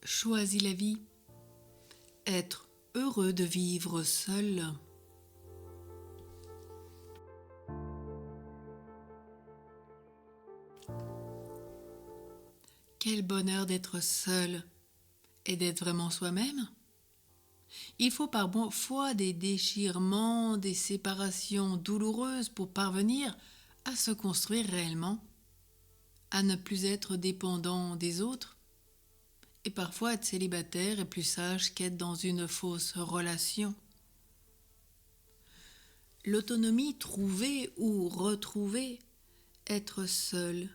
Choisis la vie. Être heureux de vivre seul. Quel bonheur d'être seul et d'être vraiment soi-même. Il faut parfois des déchirements, des séparations douloureuses pour parvenir à se construire réellement, à ne plus être dépendant des autres. Et parfois être célibataire est plus sage qu'être dans une fausse relation. L'autonomie trouvée ou retrouvée, être seul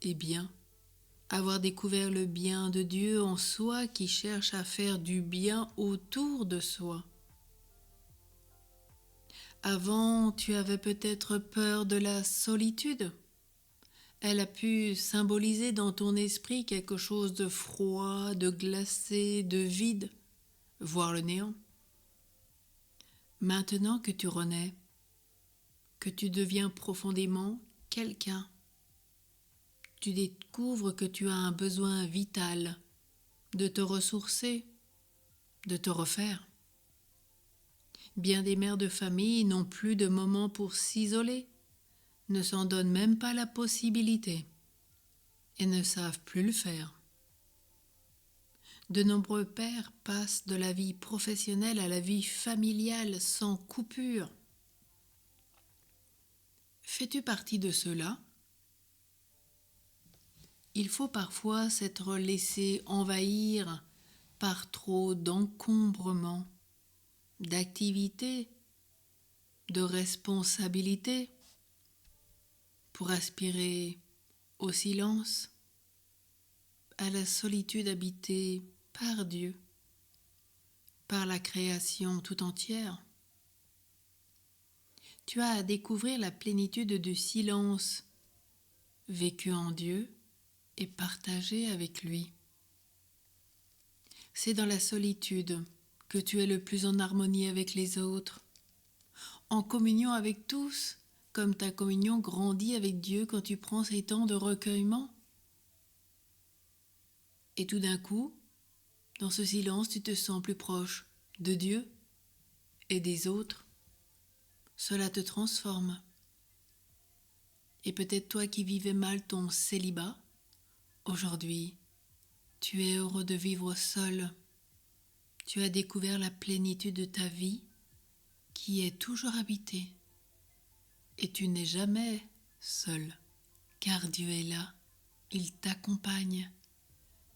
est bien. Avoir découvert le bien de Dieu en soi qui cherche à faire du bien autour de soi. Avant, tu avais peut-être peur de la solitude. Elle a pu symboliser dans ton esprit quelque chose de froid, de glacé, de vide, voire le néant. Maintenant que tu renais, que tu deviens profondément quelqu'un, tu découvres que tu as un besoin vital de te ressourcer, de te refaire. Bien des mères de famille n'ont plus de moments pour s'isoler, ne s'en donnent même pas la possibilité et ne savent plus le faire. De nombreux pères passent de la vie professionnelle à la vie familiale sans coupure. Fais-tu partie de ceux-là ? Il faut parfois s'être laissé envahir par trop d'encombrements, d'activités, de responsabilités pour aspirer au silence, à la solitude habitée par Dieu, par la création tout entière. Tu as à découvrir la plénitude du silence vécu en Dieu et partagé avec lui. C'est dans la solitude que tu es le plus en harmonie avec les autres, en communion avec tous, comme ta communion grandit avec Dieu quand tu prends ces temps de recueillement. Et tout d'un coup, dans ce silence, tu te sens plus proche de Dieu et des autres. Cela te transforme. Et peut-être toi qui vivais mal ton célibat, aujourd'hui, tu es heureux de vivre seul. Tu as découvert la plénitude de ta vie qui est toujours habitée. Et tu n'es jamais seul, car Dieu est là. Il t'accompagne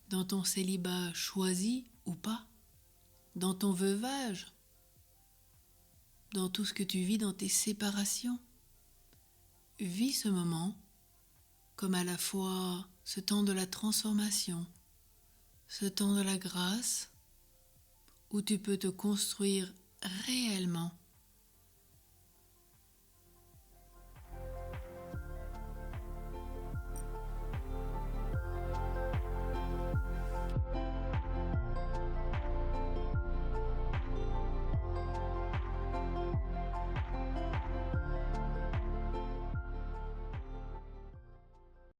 dans ton célibat choisi ou pas, dans ton veuvage, dans tout ce que tu vis, dans tes séparations. Vis ce moment comme à la fois ce temps de la transformation, ce temps de la grâce, où tu peux te construire réellement